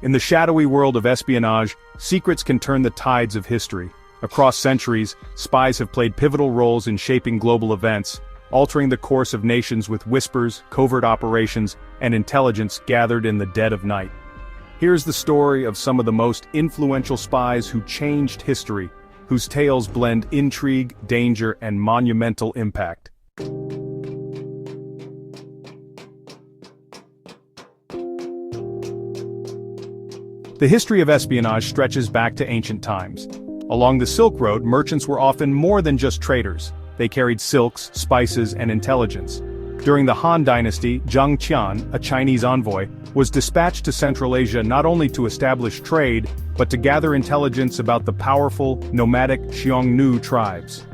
In the shadowy world of espionage, secrets can turn the tides of history. Across centuries, spies have played pivotal roles in shaping global events, altering the course of nations with whispers, covert operations, and intelligence gathered in the dead of night. Here's the story of some of the most influential spies who changed history, whose tales blend intrigue, danger, and monumental impact. The history of espionage stretches back to ancient times. Along the Silk Road, merchants were often more than just traders. They carried silks, spices, and intelligence. During the Han Dynasty, Zhang Qian, a Chinese envoy, was dispatched to Central Asia not only to establish trade, but to gather intelligence about the powerful, nomadic Xiongnu tribes.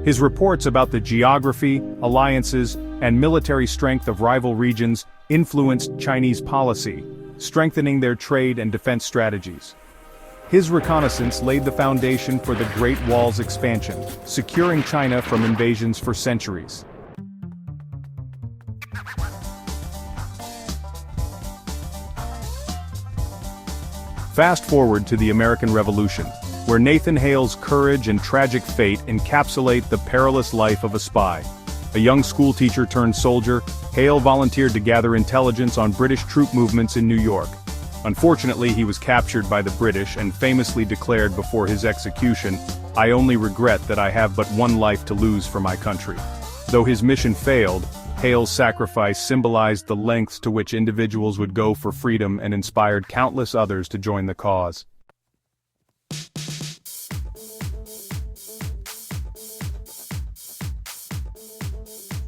His reports about the geography, alliances, and military strength of rival regions influenced Chinese policy, strengthening their trade and defense strategies. His reconnaissance laid the foundation for the Great Wall's expansion, securing China from invasions for centuries. Fast forward to the American Revolution, where Nathan Hale's courage and tragic fate encapsulate the perilous life of a spy. A young schoolteacher turned soldier, Hale volunteered to gather intelligence on British troop movements in New York. Unfortunately, he was captured by the British and famously declared before his execution, "I only regret that I have but one life to lose for my country." Though his mission failed, Hale's sacrifice symbolized the lengths to which individuals would go for freedom and inspired countless others to join the cause.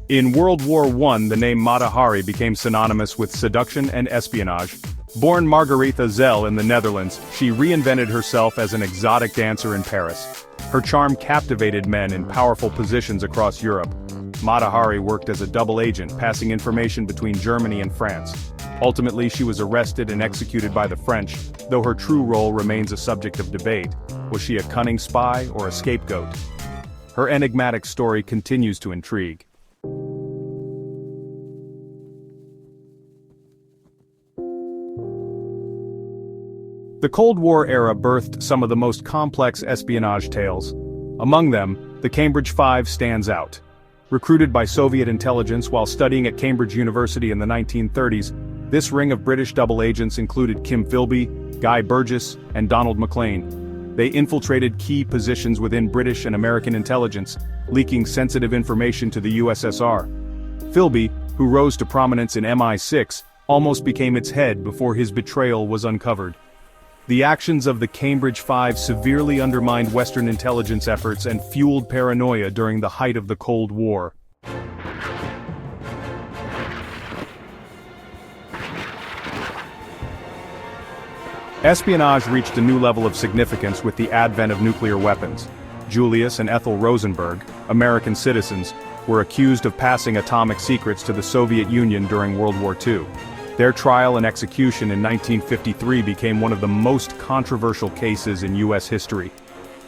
In World War I, the name Mata Hari became synonymous with seduction and espionage. Born Margaretha Zell in the Netherlands, she reinvented herself as an exotic dancer in Paris. Her charm captivated men in powerful positions across Europe. Mata Hari worked as a double agent, passing information between Germany and France. Ultimately, she was arrested and executed by the French, though her true role remains a subject of debate. Was she a cunning spy or a scapegoat? Her enigmatic story continues to intrigue. The Cold War era birthed some of the most complex espionage tales. Among them, the Cambridge Five stands out. Recruited by Soviet intelligence while studying at Cambridge University in the 1930s, this ring of British double agents included Kim Philby, Guy Burgess, and Donald Maclean. They infiltrated key positions within British and American intelligence, leaking sensitive information to the USSR. Philby, who rose to prominence in MI6, almost became its head before his betrayal was uncovered. The actions of the Cambridge Five severely undermined Western intelligence efforts and fueled paranoia during the height of the Cold War. Espionage reached a new level of significance with the advent of nuclear weapons. Julius and Ethel Rosenberg, American citizens, were accused of passing atomic secrets to the Soviet Union during World War II. Their trial and execution in 1953 became one of the most controversial cases in U.S. history.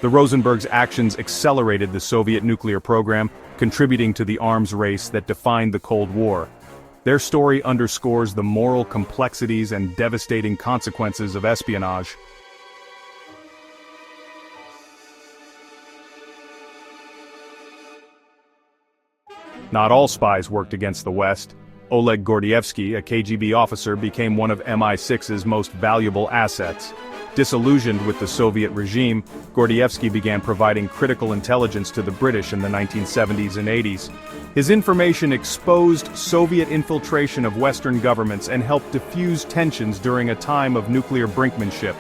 The Rosenbergs' actions accelerated the Soviet nuclear program, contributing to the arms race that defined the Cold War. Their story underscores the moral complexities and devastating consequences of espionage. Not all spies worked against the West. Oleg Gordievsky, a KGB officer, became one of MI6's most valuable assets. Disillusioned with the Soviet regime, Gordievsky began providing critical intelligence to the British in the 1970s and 80s. His information exposed Soviet infiltration of Western governments and helped diffuse tensions during a time of nuclear brinkmanship.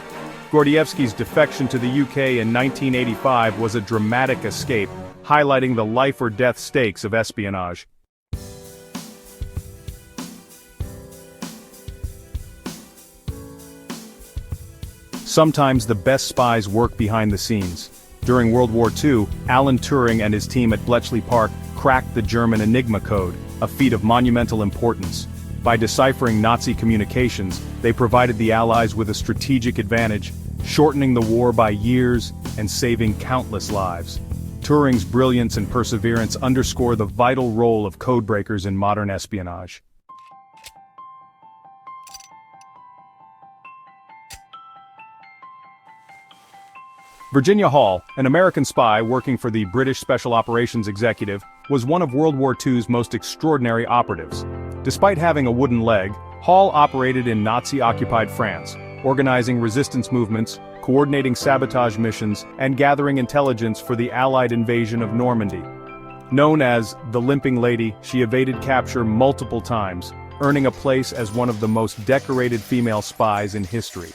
Gordievsky's defection to the UK in 1985 was a dramatic escape, highlighting the life-or-death stakes of espionage. Sometimes the best spies work behind the scenes. During World War II, Alan Turing and his team at Bletchley Park cracked the German Enigma code, a feat of monumental importance. By deciphering Nazi communications, they provided the Allies with a strategic advantage, shortening the war by years and saving countless lives. Turing's brilliance and perseverance underscore the vital role of codebreakers in modern espionage. Virginia Hall, an American spy working for the British Special Operations Executive, was one of World War II's most extraordinary operatives. Despite having a wooden leg, Hall operated in Nazi-occupied France, organizing resistance movements, coordinating sabotage missions, and gathering intelligence for the Allied invasion of Normandy. Known as the Limping Lady, she evaded capture multiple times, earning a place as one of the most decorated female spies in history.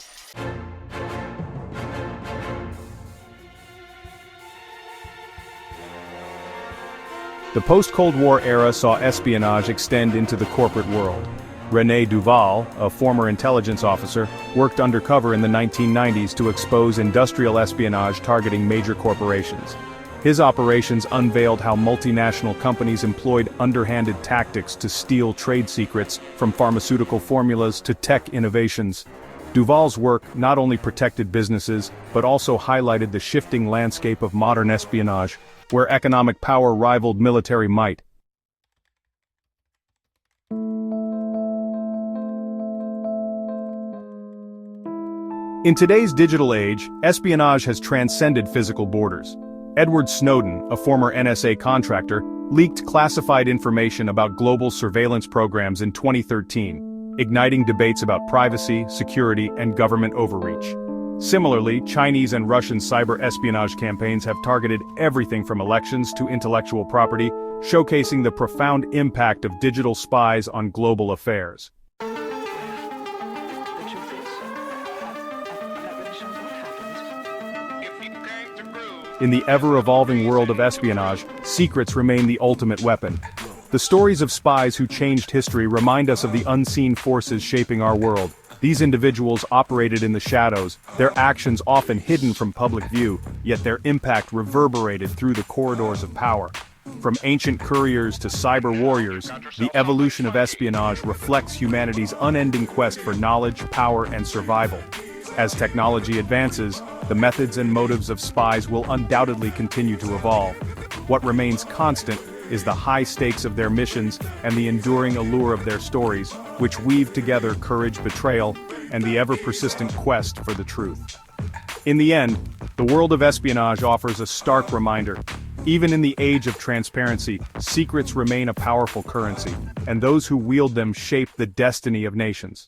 The post-Cold War era saw espionage extend into the corporate world. René Duval, a former intelligence officer, worked undercover in the 1990s to expose industrial espionage targeting major corporations. His operations unveiled how multinational companies employed underhanded tactics to steal trade secrets, from pharmaceutical formulas to tech innovations. Duval's work not only protected businesses, but also highlighted the shifting landscape of modern espionage, where economic power rivaled military might. In today's digital age, espionage has transcended physical borders. Edward Snowden, a former NSA contractor, leaked classified information about global surveillance programs in 2013, igniting debates about privacy, security, and government overreach. Similarly, Chinese and Russian cyber espionage campaigns have targeted everything from elections to intellectual property, showcasing the profound impact of digital spies on global affairs. In the ever-evolving world of espionage, secrets remain the ultimate weapon. The stories of spies who changed history remind us of the unseen forces shaping our world. These individuals operated in the shadows, their actions often hidden from public view, yet their impact reverberated through the corridors of power. From ancient couriers to cyber warriors, the evolution of espionage reflects humanity's unending quest for knowledge, power, and survival. As technology advances, the methods and motives of spies will undoubtedly continue to evolve. What remains constant is the high stakes of their missions and the enduring allure of their stories, which weave together courage, betrayal, and the ever-persistent quest for the truth. In the end, the world of espionage offers a stark reminder. Even in the age of transparency, secrets remain a powerful currency, and those who wield them shape the destiny of nations.